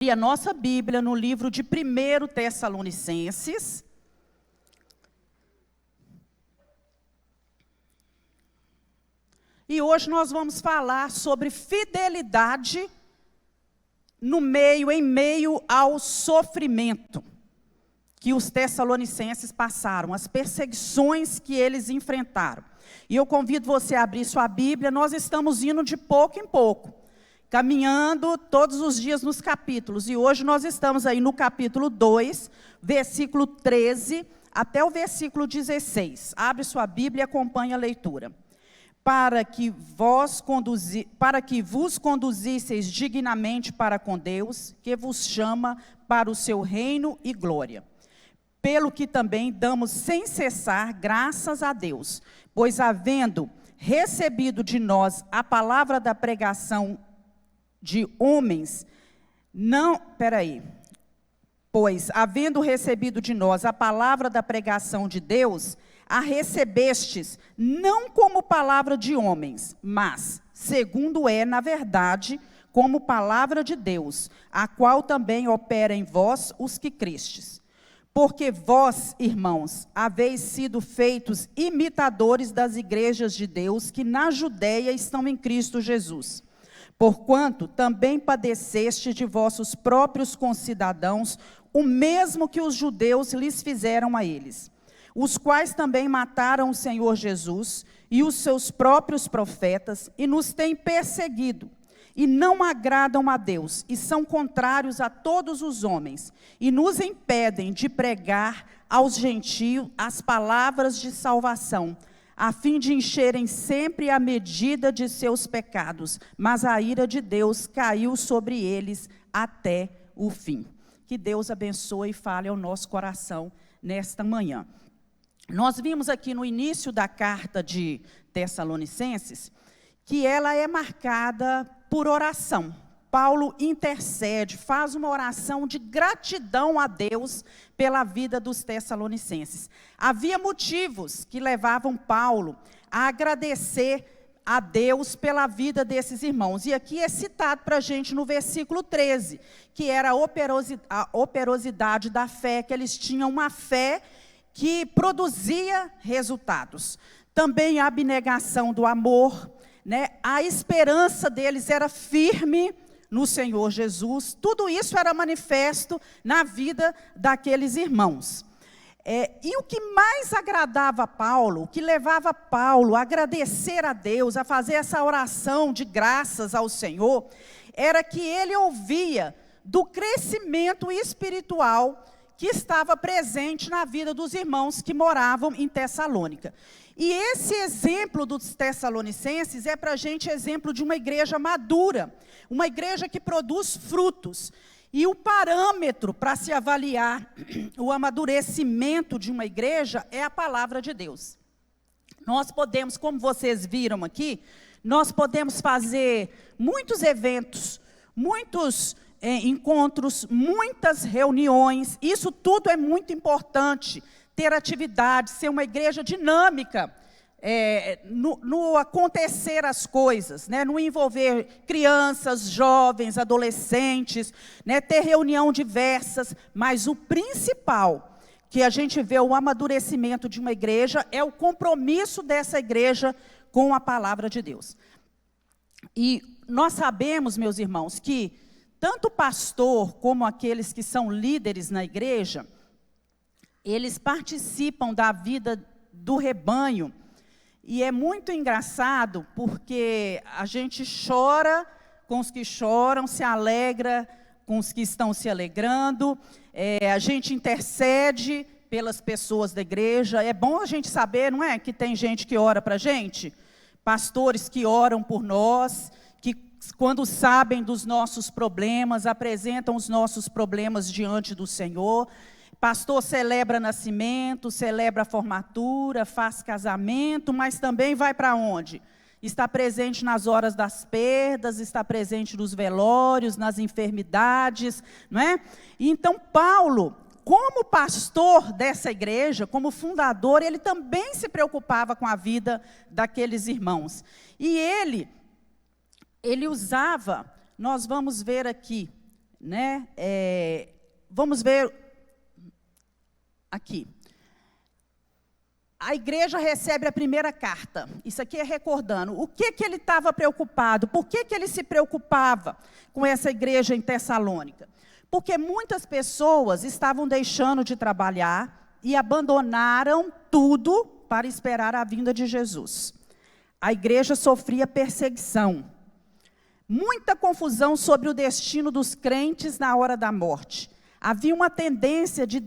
abrir a nossa Bíblia no livro de 1 Tessalonicenses. E hoje nós vamos falar sobre fidelidade em meio ao sofrimento que os tessalonicenses passaram, as perseguições que eles enfrentaram. E eu convido você a abrir sua Bíblia. Nós estamos indo de pouco em pouco, caminhando todos os dias nos capítulos. E hoje nós estamos aí no capítulo 2, versículo 13, até o versículo 16. Abre sua Bíblia e acompanhe a leitura. Para que vos conduzisseis dignamente para com Deus, que vos chama para o seu reino e glória. Pelo que também damos sem cessar graças a Deus, pois havendo recebido de nós a palavra da pregação de homens, Pois, havendo recebido de nós a palavra da pregação de Deus, a recebestes, não como palavra de homens, mas, segundo é, na verdade, como palavra de Deus, a qual também opera em vós os que crestes. Porque vós, irmãos, haveis sido feitos imitadores das igrejas de Deus que na Judeia estão em Cristo Jesus. Porquanto também padeceste de vossos próprios concidadãos, o mesmo que os judeus lhes fizeram a eles, os quais também mataram o Senhor Jesus e os seus próprios profetas, e nos têm perseguido, e não agradam a Deus, e são contrários a todos os homens, e nos impedem de pregar aos gentios as palavras de salvação, a fim de encherem sempre a medida de seus pecados, mas a ira de Deus caiu sobre eles até o fim. Que Deus abençoe e fale ao nosso coração nesta manhã. Nós vimos aqui no início da carta de Tessalonicenses, que ela é marcada por oração. Paulo intercede, faz uma oração de gratidão a Deus pela vida dos tessalonicenses. Havia motivos que levavam Paulo a agradecer a Deus pela vida desses irmãos. E aqui é citado para a gente no versículo 13, que era a operosidade da fé, que eles tinham uma fé que produzia resultados. Também a abnegação do amor, né? A esperança deles era firme no Senhor Jesus. Tudo isso era manifesto na vida daqueles irmãos. E o que mais agradava a Paulo, o que levava Paulo a agradecer a Deus, a fazer essa oração de graças ao Senhor, era que ele ouvia do crescimento espiritual que estava presente na vida dos irmãos que moravam em Tessalônica. E esse exemplo dos tessalonicenses é para a gente exemplo de uma igreja madura, uma igreja que produz frutos. E o parâmetro para se avaliar o amadurecimento de uma igreja é a palavra de Deus. Nós podemos, como vocês viram aqui, nós podemos fazer muitos eventos, muitos encontros, muitas reuniões. Isso tudo é muito importante, ter atividade, ser uma igreja dinâmica. No acontecer as coisas, né, no envolver crianças, jovens, adolescentes, né, ter reunião diversas, mas o principal que a gente vê o amadurecimento de uma igreja é o compromisso dessa igreja com a palavra de Deus. E nós sabemos, meus irmãos, que tanto o pastor como aqueles que são líderes na igreja, eles participam da vida do rebanho. E é muito engraçado porque a gente chora com os que choram, se alegra com os que estão se alegrando, a gente intercede pelas pessoas da igreja. É bom a gente saber, não é, que tem gente que ora para a gente, pastores que oram por nós, que quando sabem dos nossos problemas, apresentam os nossos problemas diante do Senhor. Pastor celebra nascimento, celebra formatura, faz casamento, mas também vai para onde? Está presente nas horas das perdas, está presente nos velórios, nas enfermidades, não é? E então Paulo, como pastor dessa igreja, como fundador, ele também se preocupava com a vida daqueles irmãos. E ele usava, nós vamos ver aqui, né? Vamos ver aqui. A igreja recebe a primeira carta. Isso aqui é recordando. O que ele estava preocupado? Por que ele se preocupava com essa igreja em Tessalônica? Porque muitas pessoas estavam deixando de trabalhar e abandonaram tudo para esperar a vinda de Jesus. A igreja sofria perseguição. Muita confusão sobre o destino dos crentes na hora da morte. Havia uma tendência de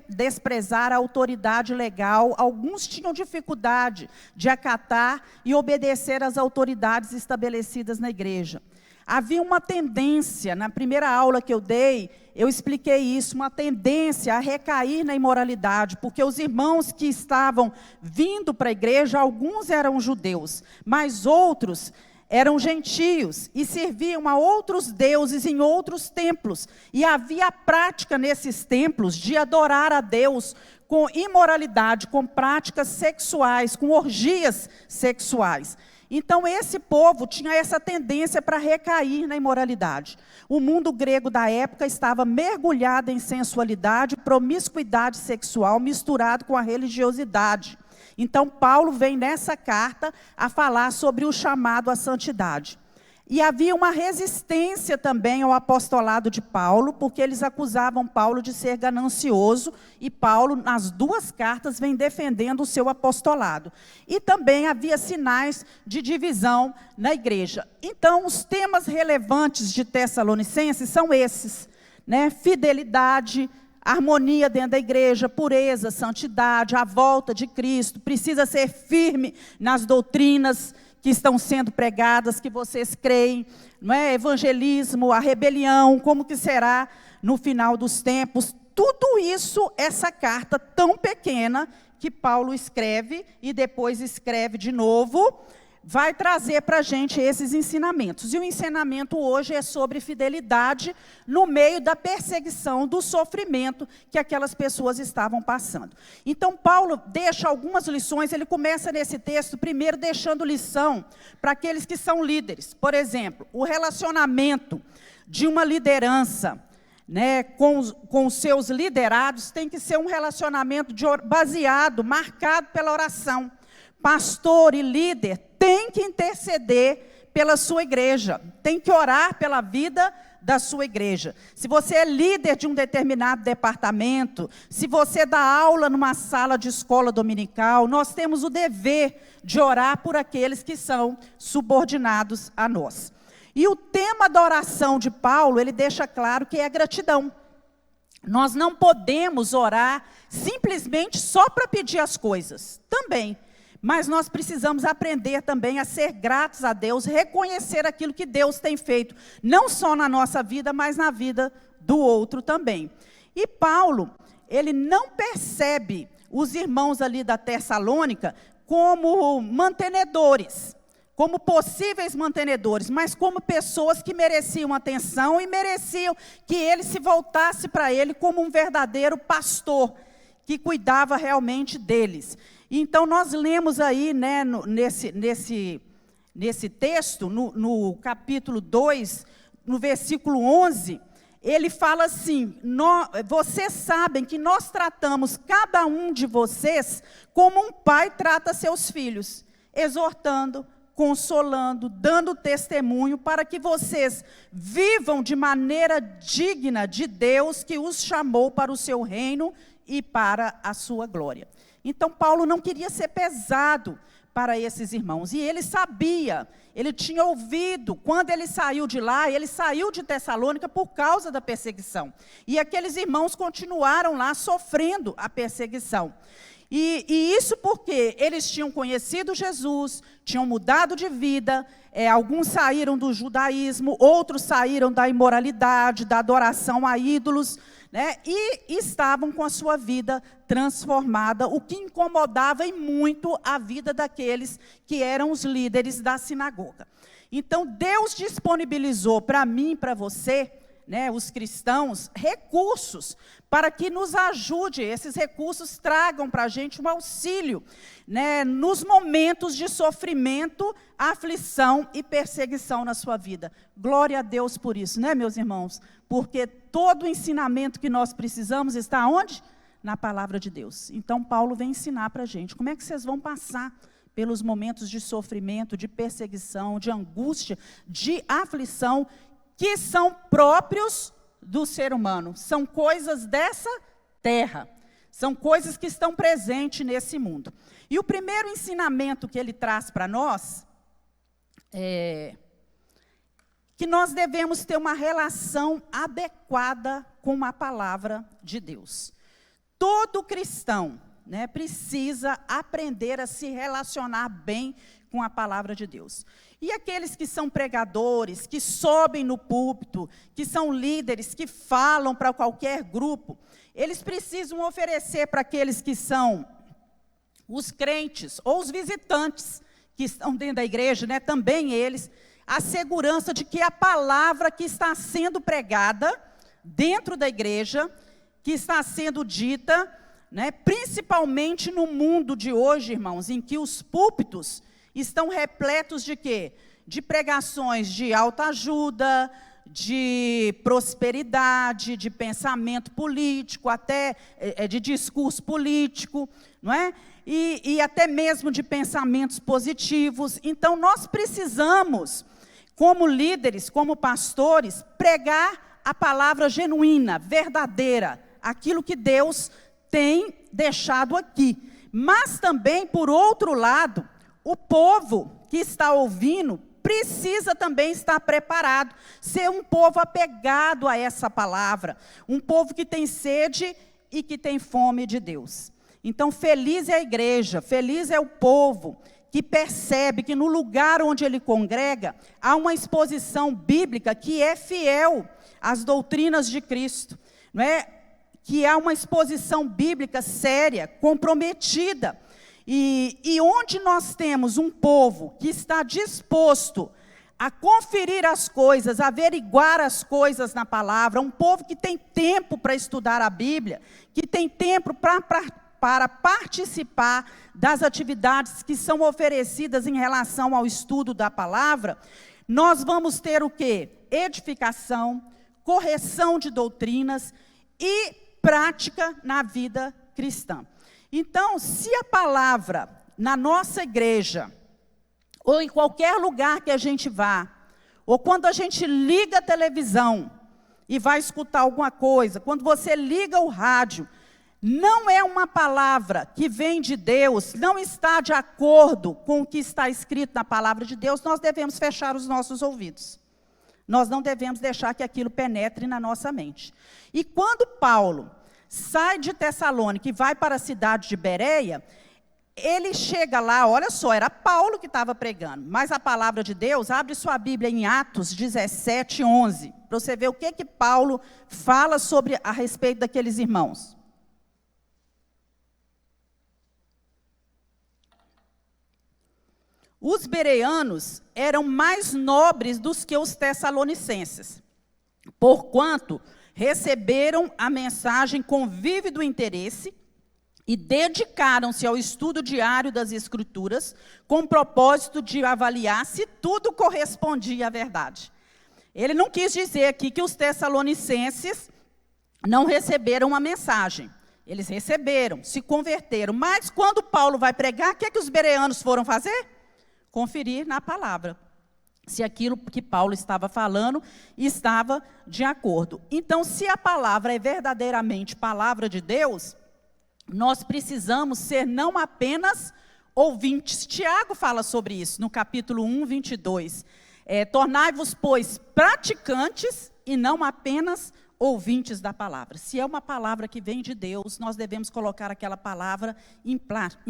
desprezar a autoridade legal. Alguns tinham dificuldade de acatar e obedecer às autoridades estabelecidas na igreja. Havia uma tendência, na primeira aula que eu dei, eu expliquei isso, uma tendência a recair na imoralidade, porque os irmãos que estavam vindo para a igreja, alguns eram judeus, mas outros eram gentios e serviam a outros deuses em outros templos. E havia a prática nesses templos de adorar a Deus com imoralidade, com práticas sexuais, com orgias sexuais. Então, esse povo tinha essa tendência para recair na imoralidade. O mundo grego da época estava mergulhado em sensualidade, promiscuidade sexual, misturado com a religiosidade. Então, Paulo vem nessa carta a falar sobre o chamado à santidade. E havia uma resistência também ao apostolado de Paulo, porque eles acusavam Paulo de ser ganancioso, e Paulo, nas duas cartas, vem defendendo o seu apostolado. E também havia sinais de divisão na igreja. Então, os temas relevantes de Tessalonicenses são esses, né? Fidelidade, harmonia dentro da igreja, pureza, santidade, a volta de Cristo, precisa ser firme nas doutrinas que estão sendo pregadas, que vocês creem, não é? Evangelismo, a rebelião, como que será no final dos tempos. Tudo isso, essa carta tão pequena que Paulo escreve e depois escreve de novo, vai trazer para a gente esses ensinamentos. E o ensinamento hoje é sobre fidelidade no meio da perseguição, do sofrimento que aquelas pessoas estavam passando. Então, Paulo deixa algumas lições, ele começa nesse texto, primeiro deixando lição para aqueles que são líderes. Por exemplo, o relacionamento de uma liderança, né, com os seus liderados tem que ser um relacionamento baseado, marcado pela oração. Pastor e líder tem que interceder pela sua igreja, tem que orar pela vida da sua igreja. Se você é líder de um determinado departamento, se você dá aula numa sala de escola dominical, nós temos o dever de orar por aqueles que são subordinados a nós. E o tema da oração de Paulo, ele deixa claro que é gratidão. Nós não podemos orar simplesmente só para pedir as coisas, também. Mas nós precisamos aprender também a ser gratos a Deus, reconhecer aquilo que Deus tem feito, não só na nossa vida, mas na vida do outro também. E Paulo, ele não percebe os irmãos ali da Tessalônica como mantenedores, como possíveis mantenedores, mas como pessoas que mereciam atenção e mereciam que ele se voltasse para ele como um verdadeiro pastor, que cuidava realmente deles. Então, nós lemos aí, né, nesse texto, no capítulo 2, no versículo 11, ele fala assim, vocês sabem que nós tratamos cada um de vocês como um pai trata seus filhos, exortando, consolando, dando testemunho para que vocês vivam de maneira digna de Deus que os chamou para o seu reino e para a sua glória. Então, Paulo não queria ser pesado para esses irmãos. E ele sabia, ele tinha ouvido, quando ele saiu de lá, ele saiu de Tessalônica por causa da perseguição. E aqueles irmãos continuaram lá sofrendo a perseguição. E isso porque eles tinham conhecido Jesus, tinham mudado de vida, alguns saíram do judaísmo, outros saíram da imoralidade, da adoração a ídolos, né, e estavam com a sua vida transformada, o que incomodava em muito a vida daqueles que eram os líderes da sinagoga. Então, Deus disponibilizou para mim e para você, né, os cristãos, recursos para que nos ajude, esses recursos tragam para a gente um auxílio, né, nos momentos de sofrimento, aflição e perseguição na sua vida. Glória a Deus por isso, né, meus irmãos? Porque todo o ensinamento que nós precisamos está onde? Na palavra de Deus. Então, Paulo vem ensinar para a gente como é que vocês vão passar pelos momentos de sofrimento, de perseguição, de angústia, de aflição, que são próprios do ser humano. São coisas dessa terra. São coisas que estão presentes nesse mundo. E o primeiro ensinamento que ele traz para nós é que nós devemos ter uma relação adequada com a palavra de Deus. Todo cristão, né, precisa aprender a se relacionar bem com a palavra de Deus. E aqueles que são pregadores, que sobem no púlpito, que são líderes, que falam para qualquer grupo, eles precisam oferecer para aqueles que são os crentes ou os visitantes que estão dentro da igreja, né, também eles, a segurança de que a palavra que está sendo pregada dentro da igreja, que está sendo dita, né, principalmente no mundo de hoje, irmãos, em que os púlpitos estão repletos de quê? De pregações de autoajuda, de prosperidade, de pensamento político, até de discurso político, não é? E até mesmo de pensamentos positivos. Então, nós precisamos, como líderes, como pastores, pregar a palavra genuína, verdadeira, aquilo que Deus tem deixado aqui. Mas também, por outro lado, o povo que está ouvindo precisa também estar preparado, ser um povo apegado a essa palavra, um povo que tem sede e que tem fome de Deus. Então, feliz é a igreja, feliz é o povo que percebe que no lugar onde ele congrega, há uma exposição bíblica que é fiel às doutrinas de Cristo, não é? Que há uma exposição bíblica séria, comprometida. E onde nós temos um povo que está disposto a conferir as coisas, a averiguar as coisas na palavra, um povo que tem tempo para estudar a Bíblia, que tem tempo para participar das atividades que são oferecidas em relação ao estudo da palavra, nós vamos ter o quê? Edificação, correção de doutrinas e prática na vida cristã. Então, se a palavra na nossa igreja, ou em qualquer lugar que a gente vá, ou quando a gente liga a televisão e vai escutar alguma coisa, quando você liga o rádio, não é uma palavra que vem de Deus, não está de acordo com o que está escrito na palavra de Deus, nós devemos fechar os nossos ouvidos. Nós não devemos deixar que aquilo penetre na nossa mente. E quando Paulo sai de Tessalônica e vai para a cidade de Bereia, ele chega lá, olha só, era Paulo que estava pregando, mas a palavra de Deus, abre sua Bíblia em Atos 17, 11, para você ver o que Paulo fala a respeito daqueles irmãos. Os bereanos eram mais nobres do que os tessalonicenses, porquanto receberam a mensagem com vívido interesse e dedicaram-se ao estudo diário das Escrituras, com o propósito de avaliar se tudo correspondia à verdade. Ele não quis dizer aqui que os tessalonicenses não receberam a mensagem. Eles receberam, se converteram. Mas quando Paulo vai pregar, o que é que os bereanos foram fazer? Conferir na palavra se aquilo que Paulo estava falando estava de acordo. Então, se a palavra é verdadeiramente palavra de Deus, nós precisamos ser não apenas ouvintes. Tiago fala sobre isso no capítulo 1, 22. Tornai-vos, pois, praticantes e não apenas ouvintes da palavra. Se é uma palavra que vem de Deus, nós devemos colocar aquela palavra em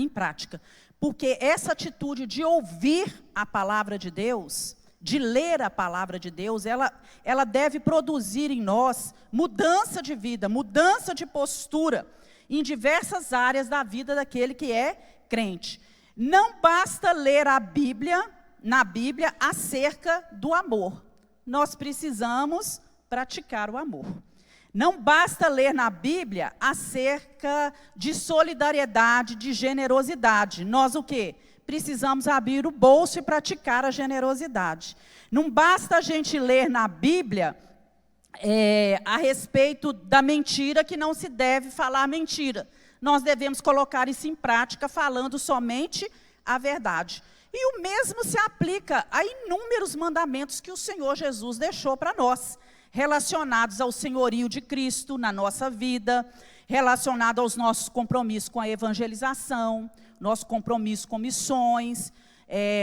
prática. Porque essa atitude de ouvir a palavra de Deus, de ler a palavra de Deus, ela deve produzir em nós mudança de vida, mudança de postura, em diversas áreas da vida daquele que é crente. Não basta ler na Bíblia, acerca do amor. Nós precisamos praticar o amor. Não basta ler na Bíblia acerca de solidariedade, de generosidade. Nós o quê? Precisamos abrir o bolso e praticar a generosidade. Não basta a gente ler na Bíblia a respeito da mentira, que não se deve falar mentira. Nós devemos colocar isso em prática, falando somente a verdade. E o mesmo se aplica a inúmeros mandamentos que o Senhor Jesus deixou para nós, relacionados ao senhorio de Cristo na nossa vida, relacionado aos nossos compromissos com a evangelização, nosso compromisso com missões,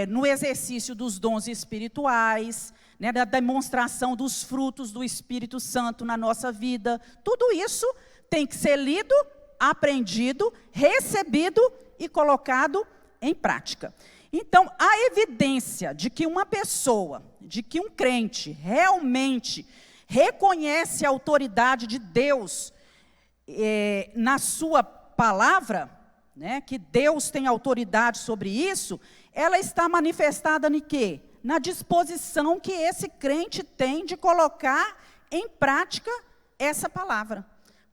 no exercício dos dons espirituais, né, da demonstração dos frutos do Espírito Santo na nossa vida. Tudo isso tem que ser lido, aprendido, recebido e colocado em prática. Então, a evidência de que uma pessoa, de que um crente realmente reconhece a autoridade de Deus na sua palavra, né, que Deus tem autoridade sobre isso, ela está manifestada em quê? Na disposição que esse crente tem de colocar em prática essa palavra.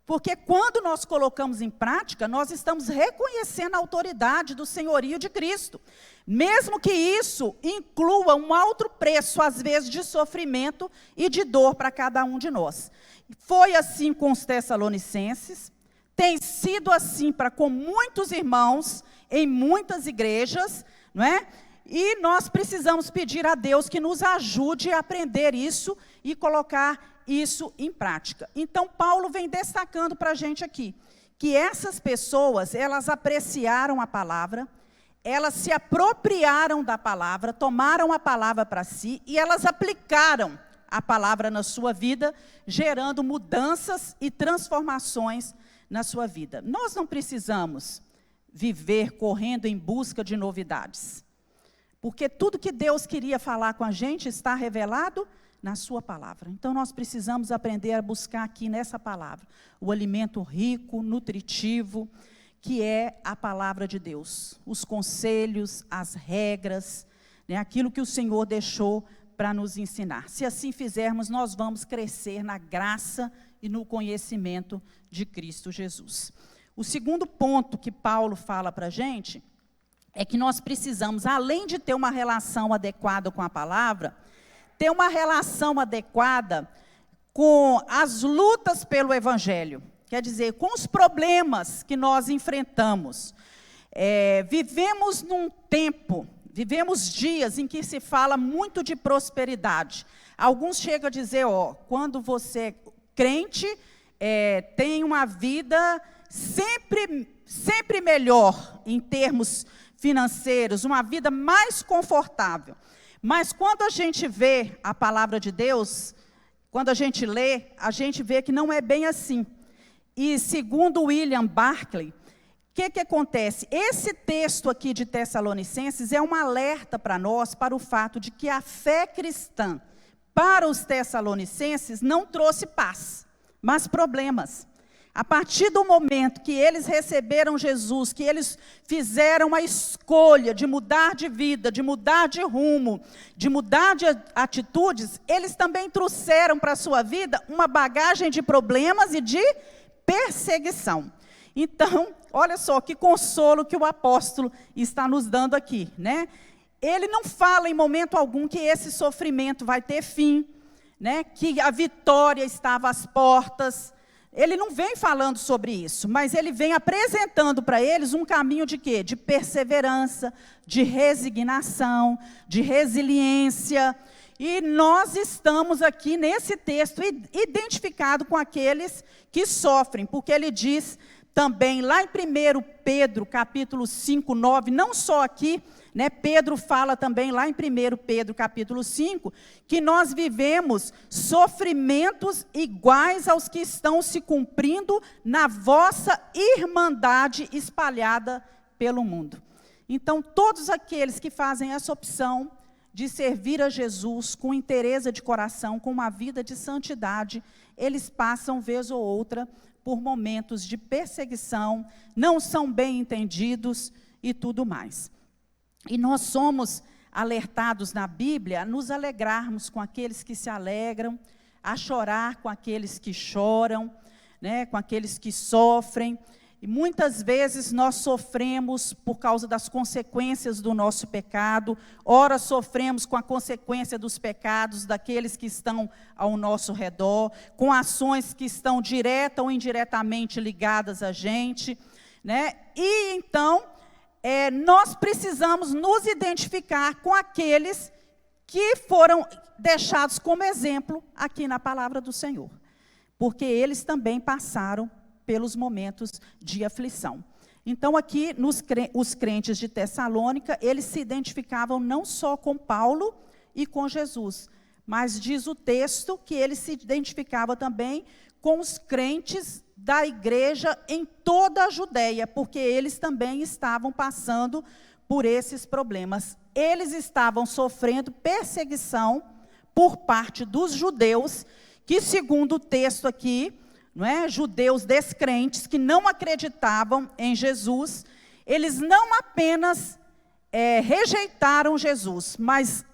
Porque quando nós colocamos em prática, nós estamos reconhecendo a autoridade do senhorio de Cristo. Mesmo que isso inclua um alto preço, às vezes, de sofrimento e de dor para cada um de nós. Foi assim com os Tessalonicenses, tem sido assim com muitos irmãos, em muitas igrejas, não é? E nós precisamos pedir a Deus que nos ajude a aprender isso e colocar isso em prática. Então, Paulo vem destacando para a gente aqui, que essas pessoas, elas apreciaram a palavra, elas se apropriaram da palavra, tomaram a palavra para si, e elas aplicaram a palavra na sua vida, gerando mudanças e transformações na sua vida. Nós não precisamos viver correndo em busca de novidades, porque tudo que Deus queria falar com a gente está revelado na sua palavra. Então, nós precisamos aprender a buscar aqui nessa palavra o alimento rico, nutritivo, que é a palavra de Deus. Os conselhos, as regras, né, aquilo que o Senhor deixou para nos ensinar. Se assim fizermos, nós vamos crescer na graça e no conhecimento de Cristo Jesus. O segundo ponto que Paulo fala para a gente é que nós precisamos, além de ter uma relação adequada com a palavra, ter uma relação adequada com as lutas pelo Evangelho. Quer dizer, com os problemas que nós enfrentamos. Vivemos num tempo, vivemos dias em que se fala muito de prosperidade. Alguns chegam a dizer, quando você é crente, tem uma vida sempre melhor em termos financeiros, uma vida mais confortável. Mas quando a gente vê a palavra de Deus, quando a gente lê, a gente vê que não é bem assim. E segundo William Barclay, o que acontece? Esse texto aqui de Tessalonicenses é um alerta para nós, para o fato de que a fé cristã, para os Tessalonicenses, não trouxe paz, mas problemas. A partir do momento que eles receberam Jesus, que eles fizeram a escolha de mudar de vida, de mudar de rumo, de mudar de atitudes, eles também trouxeram para a sua vida uma bagagem de problemas e de perseguição. Então, olha só que consolo que o apóstolo está nos dando aqui, né? Ele não fala em momento algum que esse sofrimento vai ter fim, né? Que a vitória estava às portas. Ele não vem falando sobre isso, mas ele vem apresentando para eles um caminho de quê? De perseverança, de resignação, de resiliência. E nós estamos aqui nesse texto identificado com aqueles que sofrem, porque ele diz também lá em 1 Pedro, capítulo 5, 9, não só aqui, né, Pedro fala também lá em 1 Pedro, capítulo 5, que nós vivemos sofrimentos iguais aos que estão se cumprindo na vossa irmandade espalhada pelo mundo. Então, todos aqueles que fazem essa opção de servir a Jesus com inteireza de coração, com uma vida de santidade, eles passam, vez ou outra, por momentos de perseguição, não são bem entendidos e tudo mais. E nós somos alertados na Bíblia a nos alegrarmos com aqueles que se alegram, a chorar com aqueles que choram, né, com aqueles que sofrem. E muitas vezes nós sofremos por causa das consequências do nosso pecado, ora sofremos com a consequência dos pecados daqueles que estão ao nosso redor, com ações que estão direta ou indiretamente ligadas a gente, né? E então, nós precisamos nos identificar com aqueles que foram deixados como exemplo aqui na palavra do Senhor, porque eles também passaram pelos momentos de aflição. Então aqui, os crentes de Tessalônica, eles se identificavam não só com Paulo e com Jesus, mas diz o texto que eles se identificavam também com os crentes da igreja em toda a Judéia, porque eles também estavam passando por esses problemas. Eles estavam sofrendo perseguição por parte dos judeus, que segundo o texto aqui, não é? Judeus descrentes que não acreditavam em Jesus, eles não apenas rejeitaram Jesus, mas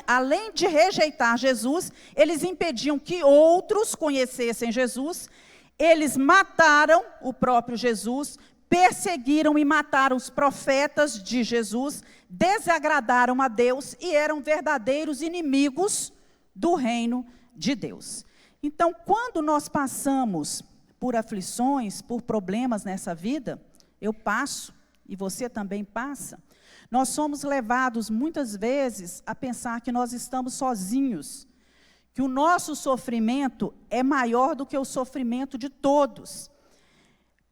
além de rejeitar Jesus, eles impediam que outros conhecessem Jesus, eles mataram o próprio Jesus, perseguiram e mataram os profetas de Jesus, desagradaram a Deus e eram verdadeiros inimigos do reino de Deus. Então, quando nós passamos por aflições, por problemas nessa vida, eu passo, e você também passa, nós somos levados muitas vezes a pensar que nós estamos sozinhos, que o nosso sofrimento é maior do que o sofrimento de todos.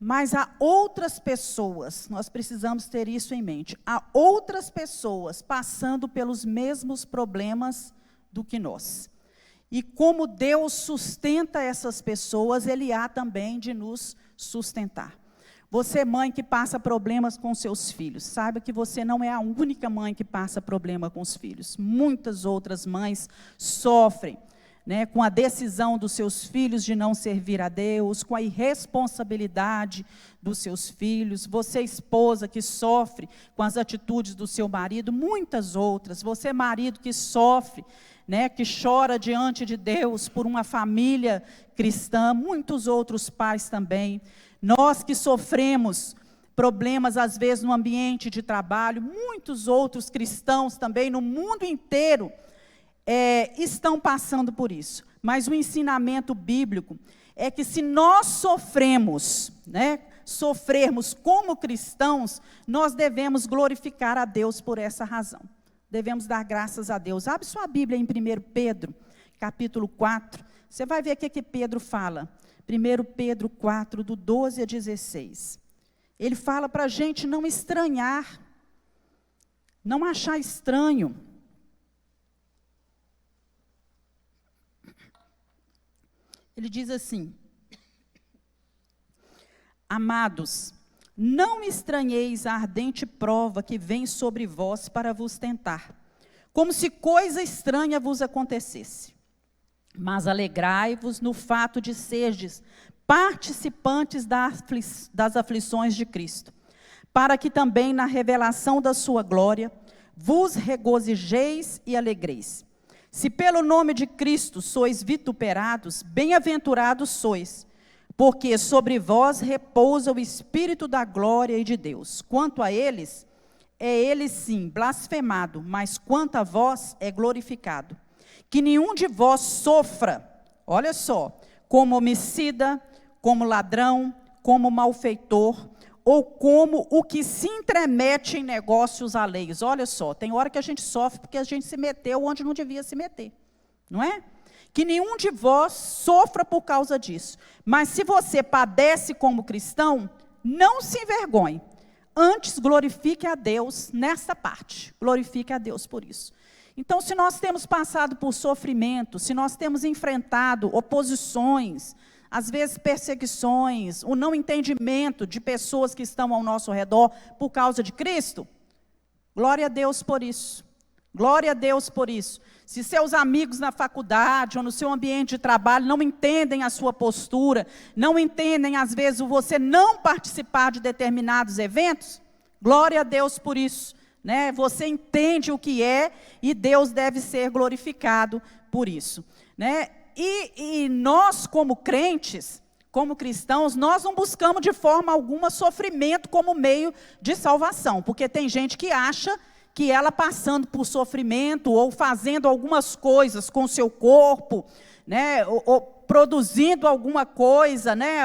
Mas há outras pessoas, nós precisamos ter isso em mente, há outras pessoas passando pelos mesmos problemas do que nós. E como Deus sustenta essas pessoas, Ele há também de nos sustentar. Você, mãe que passa problemas com seus filhos, saiba que você não é a única mãe que passa problema com os filhos. Muitas outras mães sofrem, né, com a decisão dos seus filhos de não servir a Deus, com a irresponsabilidade dos seus filhos. Você, esposa, que sofre com as atitudes do seu marido, muitas outras. Você, marido, que sofre, né, que chora diante de Deus por uma família cristã, muitos outros pais também. Nós que sofremos problemas, às vezes, no ambiente de trabalho, muitos outros cristãos também, no mundo inteiro, estão passando por isso. Mas o ensinamento bíblico é que se nós sofremos, né, sofrermos como cristãos, nós devemos glorificar a Deus por essa razão. Devemos dar graças a Deus. Abre sua Bíblia em 1 Pedro, capítulo 4. Você vai ver o que Pedro fala. 1 Pedro 4, do 12 a 16. Ele fala para a gente não estranhar, não achar estranho. Ele diz assim: amados, não estranheis a ardente prova que vem sobre vós para vos tentar, como se coisa estranha vos acontecesse. Mas alegrai-vos no fato de serdes participantes das aflições de Cristo, para que também na revelação da sua glória vos regozijeis e alegreis. Se pelo nome de Cristo sois vituperados, bem-aventurados sois, porque sobre vós repousa o Espírito da glória e de Deus. Quanto a eles, é ele sim blasfemado, mas quanto a vós é glorificado. Que nenhum de vós sofra, olha só, como homicida, como ladrão, como malfeitor, ou como o que se intromete em negócios alheios. Olha só, tem hora que a gente sofre porque a gente se meteu onde não devia se meter, não é? Que nenhum de vós sofra por causa disso. Mas se você padece como cristão, não se envergonhe. Antes glorifique a Deus nessa parte. Glorifique a Deus por isso. Então, se nós temos passado por sofrimento, se nós temos enfrentado oposições, às vezes perseguições, o não entendimento de pessoas que estão ao nosso redor por causa de Cristo, glória a Deus por isso. Glória a Deus por isso. Se seus amigos na faculdade ou no seu ambiente de trabalho não entendem a sua postura, não entendem às vezes o você não participar de determinados eventos, glória a Deus por isso, né? Você entende o que é e Deus deve ser glorificado por isso, né? E nós, como crentes, como cristãos, nós não buscamos de forma alguma sofrimento como meio de salvação, porque tem gente que acha que ela passando por sofrimento ou fazendo algumas coisas com o seu corpo, né, ou produzindo alguma coisa, né,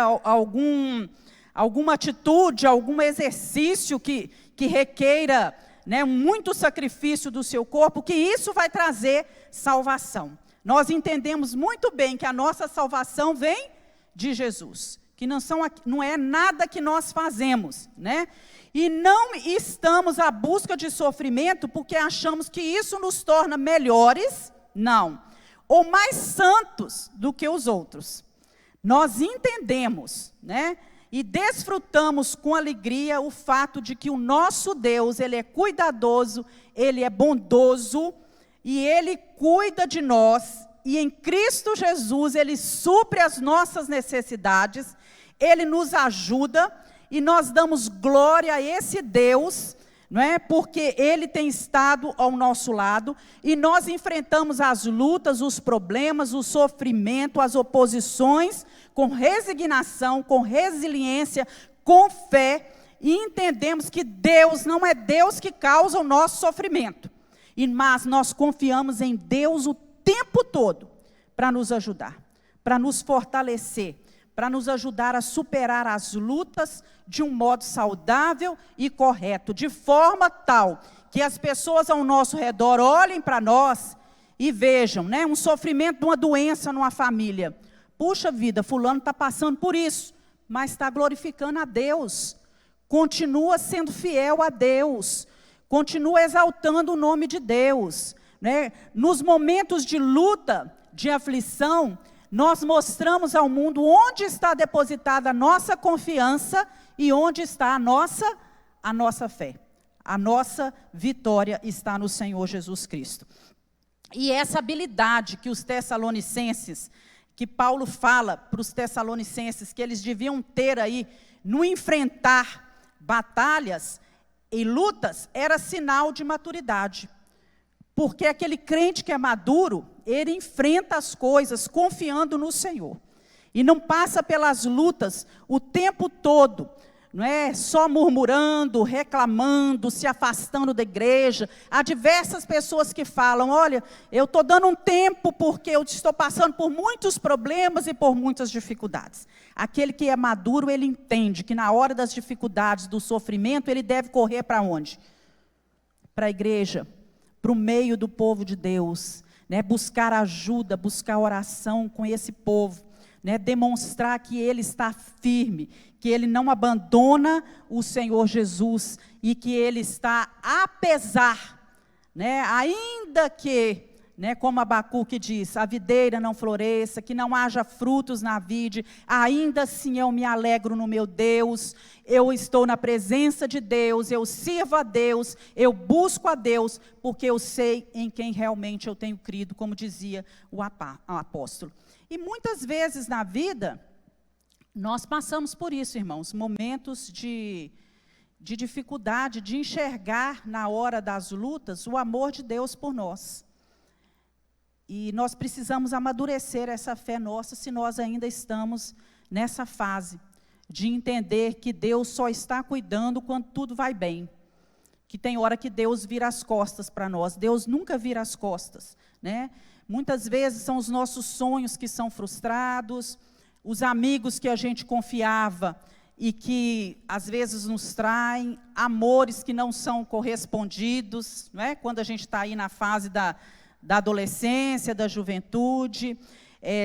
alguma atitude, algum exercício que requeira, né, muito sacrifício do seu corpo, que isso vai trazer salvação. Nós entendemos muito bem que a nossa salvação vem de Jesus, que não é nada que nós fazemos, né? E não estamos à busca de sofrimento porque achamos que isso nos torna melhores, não, ou mais santos do que os outros. Nós entendemos, né, e desfrutamos com alegria o fato de que o nosso Deus, Ele é cuidadoso, Ele é bondoso, e Ele cuida de nós, e em Cristo Jesus Ele supre as nossas necessidades, Ele nos ajuda, e nós damos glória a esse Deus, não é? Porque Ele tem estado ao nosso lado, e nós enfrentamos as lutas, os problemas, o sofrimento, as oposições, com resignação, com resiliência, com fé, e entendemos que Deus não é Deus que causa o nosso sofrimento, mas nós confiamos em Deus o tempo todo para nos ajudar, para nos fortalecer, para nos ajudar a superar as lutas de um modo saudável e correto, de forma tal que as pessoas ao nosso redor olhem para nós e vejam, né, um sofrimento de uma doença numa família. Puxa vida, fulano está passando por isso, mas está glorificando a Deus, continua sendo fiel a Deus, continua exaltando o nome de Deus, né? Nos momentos de luta, de aflição, nós mostramos ao mundo onde está depositada a nossa confiança e onde está a nossa fé. A nossa vitória está no Senhor Jesus Cristo. E essa habilidade que os tessalonicenses, que Paulo fala para os tessalonicenses, que eles deviam ter aí, no enfrentar batalhas e lutas, era sinal de maturidade. Porque aquele crente que é maduro, ele enfrenta as coisas confiando no Senhor. E não passa pelas lutas o tempo todo, não é só murmurando, reclamando, se afastando da igreja. Há diversas pessoas que falam, olha, eu estou dando um tempo porque eu estou passando por muitos problemas e por muitas dificuldades. Aquele que é maduro, ele entende que na hora das dificuldades, do sofrimento, ele deve correr para onde? Para a igreja, para o meio do povo de Deus, né? Buscar ajuda, buscar oração com esse povo, né? Demonstrar que ele está firme, que ele não abandona o Senhor Jesus e que ele está, apesar, né? Ainda que, né, como Abacuque diz, a videira não floresça, que não haja frutos na vide, ainda assim eu me alegro no meu Deus, eu estou na presença de Deus, eu sirvo a Deus, eu busco a Deus, porque eu sei em quem realmente eu tenho crido, como dizia o apóstolo. E muitas vezes na vida, nós passamos por isso, irmãos, momentos de dificuldade, de enxergar na hora das lutas o amor de Deus por nós. E nós precisamos amadurecer essa fé nossa se nós ainda estamos nessa fase de entender que Deus só está cuidando quando tudo vai bem. Que tem hora que Deus vira as costas para nós. Deus nunca vira as costas, né? Muitas vezes são os nossos sonhos que são frustrados, os amigos que a gente confiava e que às vezes nos traem, amores que não são correspondidos, né? Quando a gente está aí na fase da adolescência, da juventude,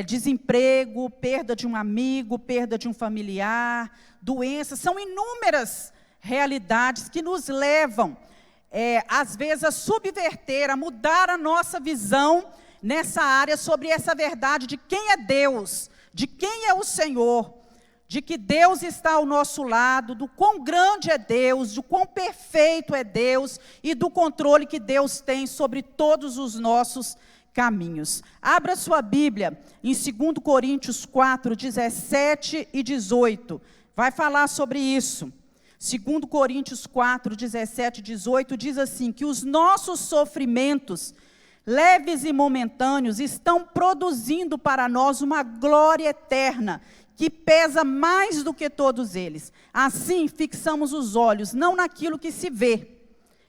desemprego, perda de um amigo, perda de um familiar, doenças, são inúmeras realidades que nos levam, às vezes, a subverter, a mudar a nossa visão nessa área sobre essa verdade de quem é Deus, de quem é o Senhor, de que Deus está ao nosso lado, do quão grande é Deus, do quão perfeito é Deus e do controle que Deus tem sobre todos os nossos caminhos. Abra sua Bíblia em 2 Coríntios 4, 17 e 18. Vai falar sobre isso. 2 Coríntios 4, 17 e 18 diz assim, que os nossos sofrimentos leves e momentâneos, estão produzindo para nós uma glória eterna, que pesa mais do que todos eles. Assim, fixamos os olhos, não naquilo que se vê,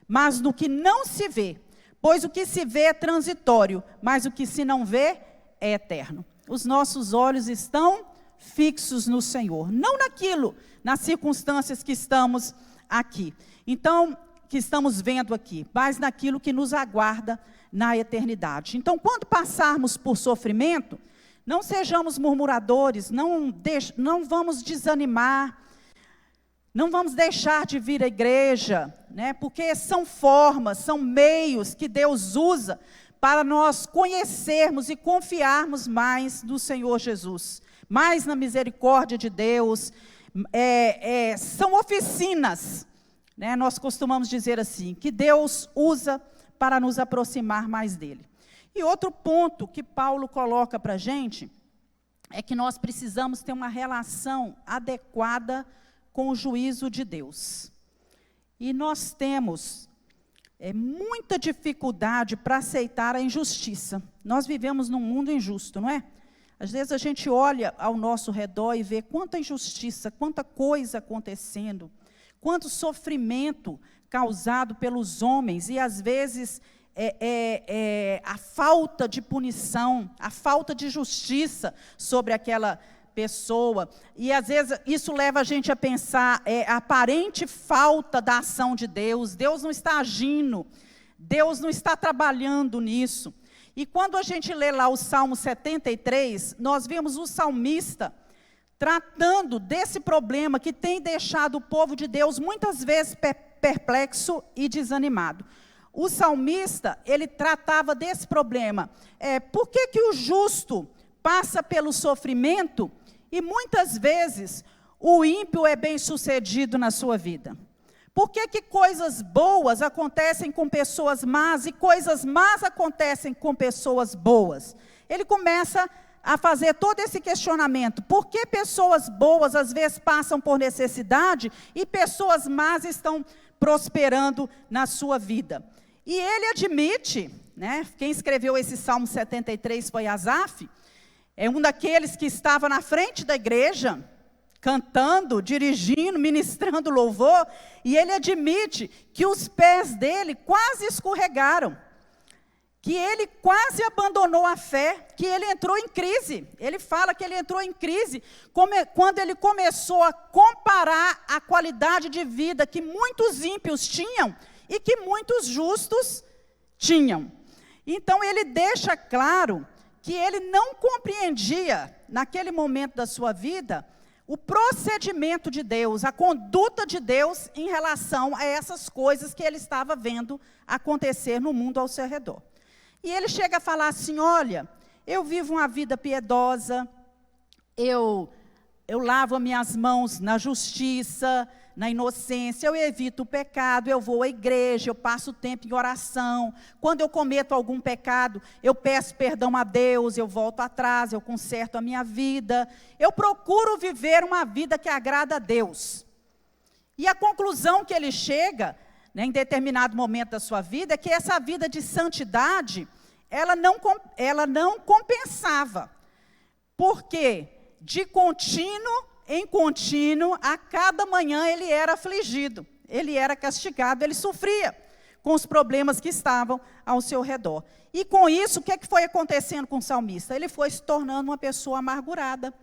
mas no que não se vê. Pois o que se vê é transitório, mas o que se não vê é eterno. Os nossos olhos estão fixos no Senhor, não naquilo, nas circunstâncias que estamos aqui. Então, que estamos vendo aqui, mas naquilo que nos aguarda na eternidade. Então, quando passarmos por sofrimento, não sejamos murmuradores, não vamos desanimar, não vamos deixar de vir à igreja, né? Porque são formas, são meios que Deus usa para nós conhecermos e confiarmos mais no Senhor Jesus, mais na misericórdia de Deus. São oficinas, né? Nós costumamos dizer assim, que Deus usa para nos aproximar mais dele. E outro ponto que Paulo coloca para a gente, é que nós precisamos ter uma relação adequada com o juízo de Deus. E nós temos muita dificuldade para aceitar a injustiça. Nós vivemos num mundo injusto, não é? Às vezes a gente olha ao nosso redor e vê quanta injustiça, quanta coisa acontecendo, quanto sofrimento causado pelos homens, e às vezes a falta de punição, a falta de justiça sobre aquela pessoa, e às vezes isso leva a gente a pensar, a aparente falta da ação de Deus, Deus não está agindo, Deus não está trabalhando nisso. E quando a gente lê lá o Salmo 73, nós vemos o salmista tratando desse problema que tem deixado o povo de Deus muitas vezes perplexo e desanimado. O salmista, ele tratava desse problema. Por que o justo passa pelo sofrimento e muitas vezes o ímpio é bem-sucedido na sua vida? Por que coisas boas acontecem com pessoas más e coisas más acontecem com pessoas boas? Ele começa a fazer todo esse questionamento. Por que pessoas boas às vezes passam por necessidade e pessoas más estão prosperando na sua vida? E ele admite, né, quem escreveu esse Salmo 73 foi Asaf, é um daqueles que estava na frente da igreja, cantando, dirigindo, ministrando louvor, e ele admite que os pés dele quase escorregaram, que ele quase abandonou a fé, que ele entrou em crise. Ele fala que ele entrou em crise quando ele começou a comparar a qualidade de vida que muitos ímpios tinham e que muitos justos tinham. Então ele deixa claro que ele não compreendia, naquele momento da sua vida, o procedimento de Deus, a conduta de Deus em relação a essas coisas que ele estava vendo acontecer no mundo ao seu redor. E ele chega a falar assim, olha, eu vivo uma vida piedosa, eu lavo as minhas mãos na justiça, na inocência, eu evito o pecado, eu vou à igreja, eu passo tempo em oração. Quando eu cometo algum pecado, eu peço perdão a Deus, eu volto atrás, eu conserto a minha vida. Eu procuro viver uma vida que agrada a Deus. E a conclusão que ele chega, né, em determinado momento da sua vida, é que essa vida de santidade, ela não compensava. Porque de contínuo em contínuo, a cada manhã ele era afligido, ele era castigado, ele sofria com os problemas que estavam ao seu redor. E com isso, o que foi acontecendo com o salmista? Ele foi se tornando uma pessoa amargurada,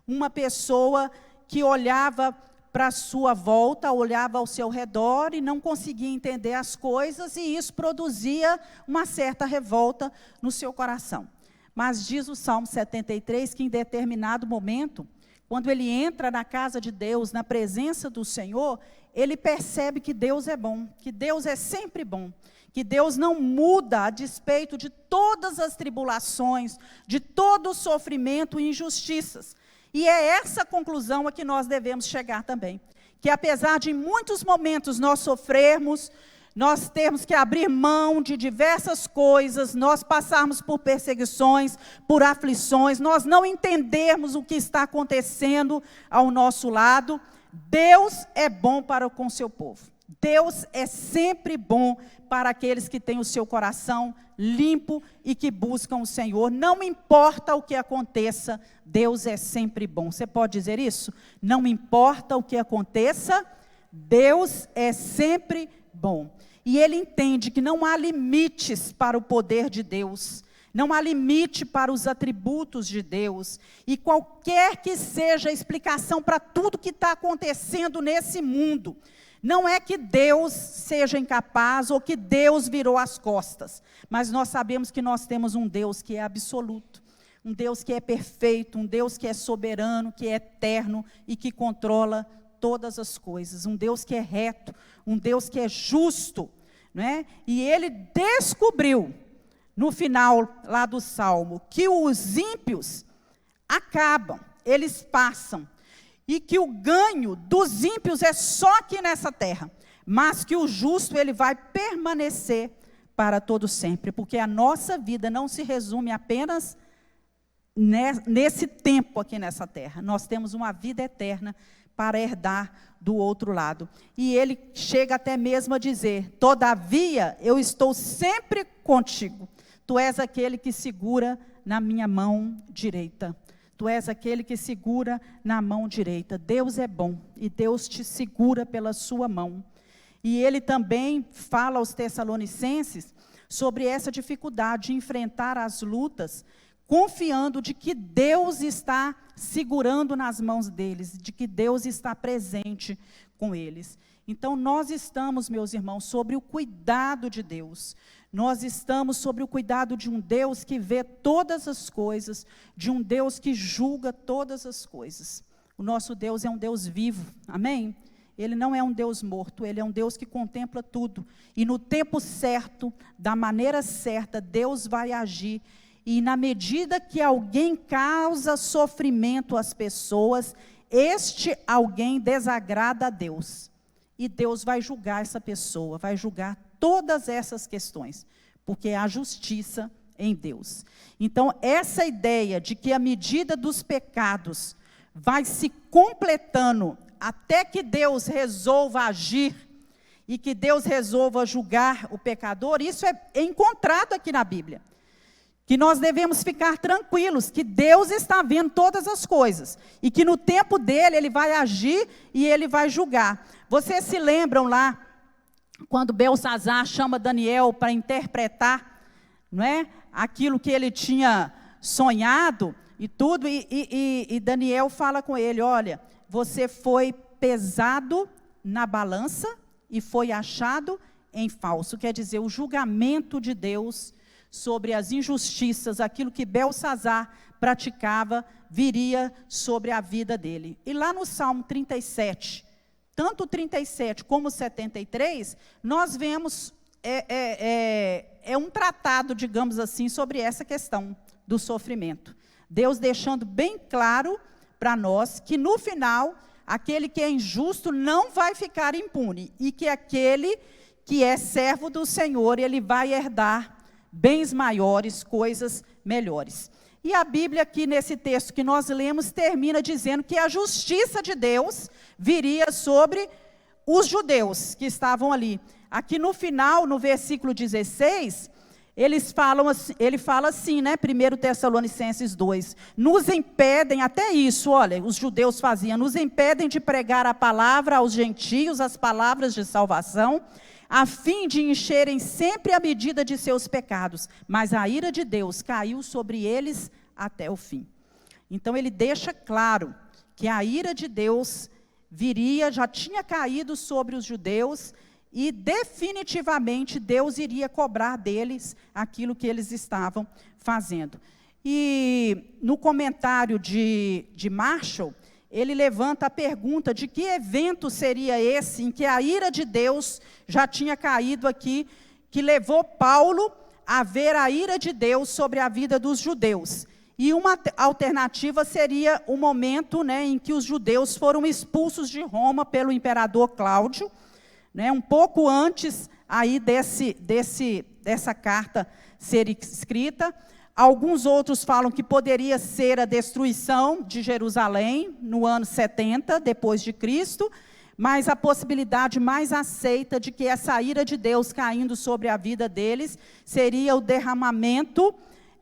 uma pessoa que olhava para a sua volta, olhava ao seu redor e não conseguia entender as coisas, e isso produzia uma certa revolta no seu coração. Mas diz o Salmo 73 que em determinado momento, quando ele entra na casa de Deus, na presença do Senhor, ele percebe que Deus é bom, que Deus é sempre bom, que Deus não muda a despeito de todas as tribulações, de todo o sofrimento e injustiças. E é essa conclusão a que nós devemos chegar também, que apesar de em muitos momentos nós sofrermos, nós temos que abrir mão de diversas coisas, nós passarmos por perseguições, por aflições, nós não entendermos o que está acontecendo ao nosso lado, Deus é bom para com o seu povo. Deus é sempre bom para aqueles que têm o seu coração limpo e que buscam o Senhor. Não importa o que aconteça, Deus é sempre bom. Você pode dizer isso? Não importa o que aconteça, Deus é sempre bom. E ele entende que não há limites para o poder de Deus. Não há limite para os atributos de Deus. E qualquer que seja a explicação para tudo que está acontecendo nesse mundo, não é que Deus seja incapaz ou que Deus virou as costas. Mas nós sabemos que nós temos um Deus que é absoluto. Um Deus que é perfeito, um Deus que é soberano, que é eterno e que controla todas as coisas. Um Deus que é reto, um Deus que é justo. Né? E ele descobriu, no final lá do Salmo, que os ímpios acabam, eles passam, e que o ganho dos ímpios é só aqui nessa terra, mas que o justo ele vai permanecer para todo sempre, porque a nossa vida não se resume apenas nesse tempo aqui nessa terra. Nós temos uma vida eterna para herdar do outro lado. E ele chega até mesmo a dizer: todavia eu estou sempre contigo. Tu és aquele que segura na minha mão direita. Tu és aquele que segura na mão direita. Deus é bom e Deus te segura pela sua mão. E ele também fala aos Tessalonicenses sobre essa dificuldade de enfrentar as lutas, confiando de que Deus está segurando nas mãos deles, de que Deus está presente com eles. Então nós estamos, meus irmãos, sobre o cuidado de Deus. Nós estamos sobre o cuidado de um Deus que vê todas as coisas, de um Deus que julga todas as coisas. O nosso Deus é um Deus vivo, amém? Ele não é um Deus morto, ele é um Deus que contempla tudo. E no tempo certo, da maneira certa, Deus vai agir. E na medida que alguém causa sofrimento às pessoas, este alguém desagrada a Deus. E Deus vai julgar essa pessoa, vai julgar todas essas questões, porque há justiça em Deus. Então, essa ideia de que a medida dos pecados vai se completando até que Deus resolva agir e que Deus resolva julgar o pecador, isso é encontrado aqui na Bíblia. Que nós devemos ficar tranquilos, que Deus está vendo todas as coisas, e que no tempo dele, ele vai agir e ele vai julgar. Vocês se lembram lá, quando Beltsazar chama Daniel para interpretar, não é, aquilo que ele tinha sonhado e tudo, e Daniel fala com ele: olha, você foi pesado na balança e foi achado em falso. Quer dizer, o julgamento de Deus sobre as injustiças, aquilo que Beltsazar praticava, viria sobre a vida dele. E lá no Salmo 37, tanto o 37 como o 73, nós vemos, um tratado, digamos assim, sobre essa questão do sofrimento. Deus deixando bem claro para nós que no final, aquele que é injusto não vai ficar impune, e que aquele que é servo do Senhor, ele vai herdar bens maiores, coisas melhores. E a Bíblia aqui nesse texto que nós lemos termina dizendo que a justiça de Deus viria sobre os judeus que estavam ali. Aqui no final, no versículo 16, ele fala assim, né, 1 Tessalonicenses 2, nos impedem, até isso, olha, os judeus faziam, nos impedem de pregar a palavra aos gentios, as palavras de salvação, a fim de encherem sempre a medida de seus pecados, mas a ira de Deus caiu sobre eles até o fim. Então ele deixa claro que a ira de Deus viria, já tinha caído sobre os judeus, e definitivamente Deus iria cobrar deles aquilo que eles estavam fazendo. E no comentário de Marshall, ele levanta a pergunta de que evento seria esse em que a ira de Deus já tinha caído aqui, que levou Paulo a ver a ira de Deus sobre a vida dos judeus. E uma alternativa seria o momento, né, em que os judeus foram expulsos de Roma pelo imperador Cláudio, né, um pouco antes aí dessa carta ser escrita, Alguns outros falam que poderia ser a destruição de Jerusalém no ano 70 depois de Cristo, mas a possibilidade mais aceita de que essa ira de Deus caindo sobre a vida deles seria o derramamento,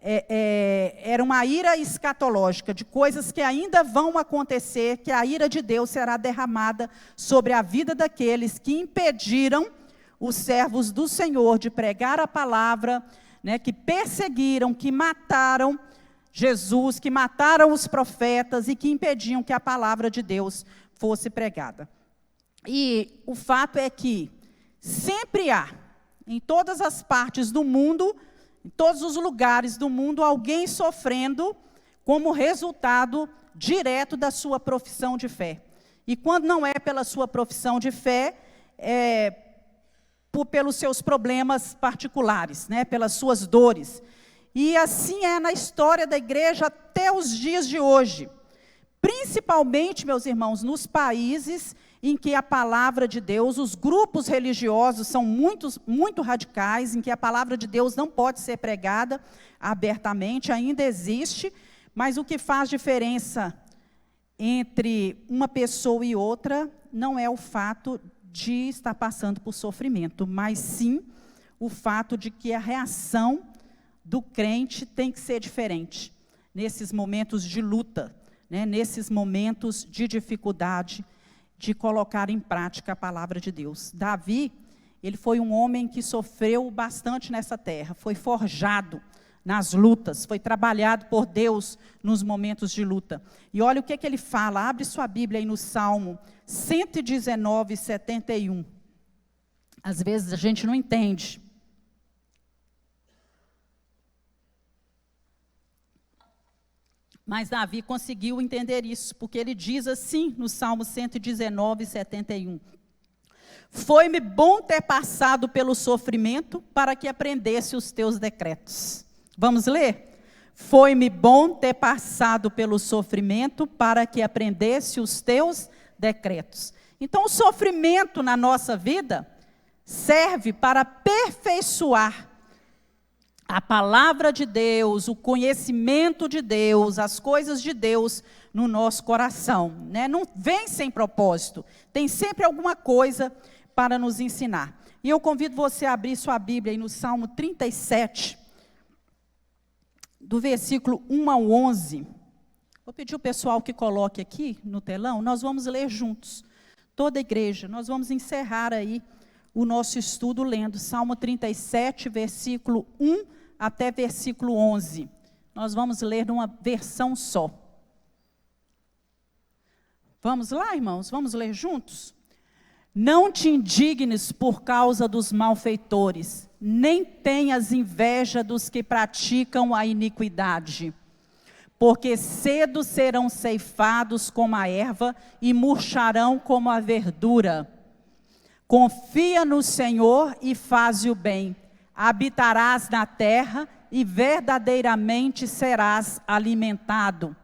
era uma ira escatológica, de coisas que ainda vão acontecer, que a ira de Deus será derramada sobre a vida daqueles que impediram os servos do Senhor de pregar a palavra, que perseguiram, que mataram Jesus, que mataram os profetas e que impediam que a palavra de Deus fosse pregada. E o fato é que sempre há, em todas as partes do mundo, em todos os lugares do mundo, alguém sofrendo como resultado direto da sua profissão de fé. E quando não é pela sua profissão de fé, pelos seus problemas particulares, pelas suas dores. E assim é na história da igreja até os dias de hoje. Principalmente, meus irmãos, nos países em que a palavra de Deus, os grupos religiosos são muito radicais, em que a palavra de Deus não pode ser pregada abertamente, ainda existe, mas o que faz diferença entre uma pessoa e outra não é o fato de estar passando por sofrimento, mas sim o fato de que a reação do crente tem que ser diferente, nesses momentos de luta, nesses momentos de dificuldade, de colocar em prática a palavra de Deus. Davi, ele foi um homem que sofreu bastante nessa terra, foi forjado nas lutas, foi trabalhado por Deus nos momentos de luta. E olha o que ele fala, abre sua Bíblia aí no Salmo 119, 71. Às vezes a gente não entende. Mas Davi conseguiu entender isso, porque ele diz assim no Salmo 119, 71. Foi-me bom ter passado pelo sofrimento para que aprendesse os teus decretos. Vamos ler? Foi-me bom ter passado pelo sofrimento para que aprendesse os teus decretos. Então, o sofrimento na nossa vida serve para aperfeiçoar a palavra de Deus, o conhecimento de Deus, as coisas de Deus no nosso coração. Não vem sem propósito, tem sempre alguma coisa para nos ensinar. E eu convido você a abrir sua Bíblia aí no Salmo 37, do versículo 1 ao 11. Vou pedir o pessoal que coloque aqui no telão, nós vamos ler juntos, toda a igreja. Nós vamos encerrar aí o nosso estudo lendo Salmo 37, versículo 1 até versículo 11. Nós vamos ler numa versão só. Vamos lá, irmãos? Vamos ler juntos? Não te indignes por causa dos malfeitores, nem tenhas inveja dos que praticam a iniquidade, porque cedo serão ceifados como a erva e murcharão como a verdura. Confia no Senhor e faze o bem. Habitarás na terra e verdadeiramente serás alimentado.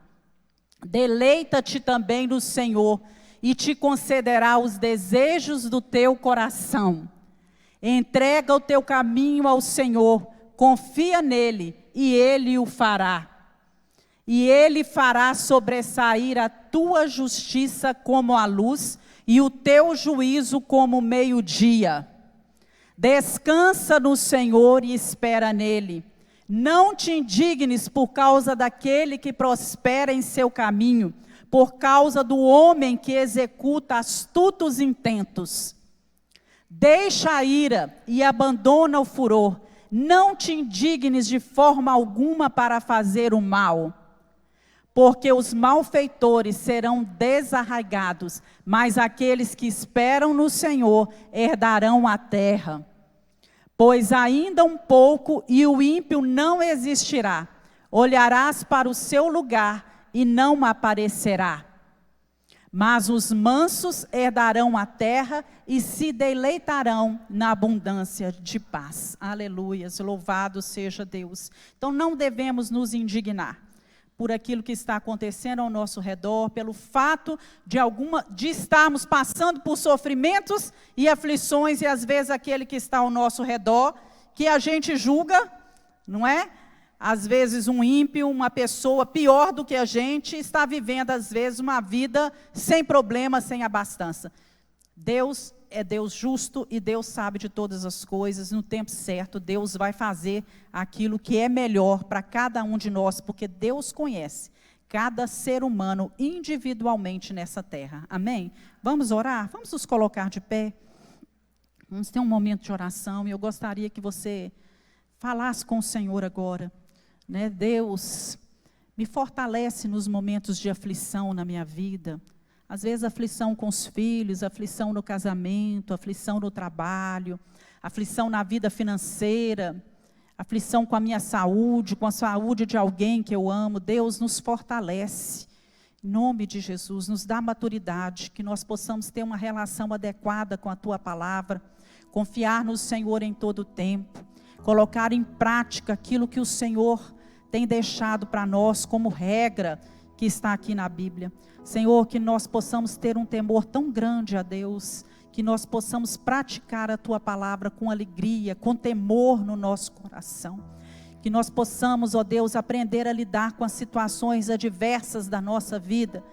Deleita-te também no Senhor e te concederá os desejos do teu coração. Entrega o teu caminho ao Senhor, confia nele e ele o fará. E ele fará sobressair a tua justiça como a luz e o teu juízo como o meio-dia. Descansa no Senhor e espera nele. Não te indignes por causa daquele que prospera em seu caminho, por causa do homem que executa astutos intentos. Deixa a ira e abandona o furor. Não te indignes de forma alguma para fazer o mal, porque os malfeitores serão desarraigados, mas aqueles que esperam no Senhor herdarão a terra. Pois ainda um pouco e o ímpio não existirá. Olharás para o seu lugar e não aparecerá. Mas os mansos herdarão a terra e se deleitarão na abundância de paz. Aleluias, louvado seja Deus. Então não devemos nos indignar por aquilo que está acontecendo ao nosso redor, pelo fato de estarmos passando por sofrimentos e aflições, e às vezes aquele que está ao nosso redor, que a gente julga, não é? Às vezes um ímpio, uma pessoa pior do que a gente, está vivendo às vezes uma vida sem problema, sem abastança. Deus é Deus justo e Deus sabe de todas as coisas. No tempo certo, Deus vai fazer aquilo que é melhor para cada um de nós, porque Deus conhece cada ser humano individualmente nessa terra. Amém? Vamos orar? Vamos nos colocar de pé? Vamos ter um momento de oração e eu gostaria que você falasse com o Senhor agora. Né? Deus, me fortalece nos momentos de aflição na minha vida. Às vezes aflição com os filhos, aflição no casamento, aflição no trabalho, aflição na vida financeira, aflição com a minha saúde, com a saúde de alguém que eu amo. Deus nos fortalece, em nome de Jesus, nos dá maturidade, que nós possamos ter uma relação adequada com a Tua palavra, confiar no Senhor em todo o tempo, colocar em prática aquilo que o Senhor tem deixado para nós como regra que está aqui na Bíblia. Senhor, que nós possamos ter um temor tão grande a Deus, que nós possamos praticar a Tua palavra com alegria, com temor no nosso coração. Que nós possamos, ó Deus, aprender a lidar com as situações adversas da nossa vida,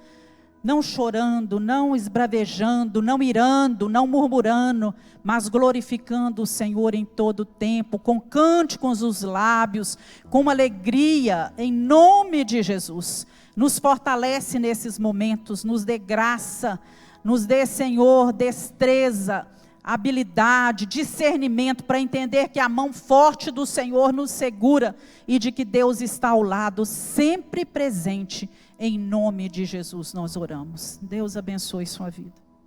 não chorando, não esbravejando, não irando, não murmurando, mas glorificando o Senhor em todo o tempo, com cânticos nos lábios, com alegria, em nome de Jesus. Nos fortalece nesses momentos, nos dê graça, nos dê, Senhor, destreza, habilidade, discernimento para entender que a mão forte do Senhor nos segura e de que Deus está ao lado, sempre presente. Em nome de Jesus nós oramos. Deus abençoe sua vida.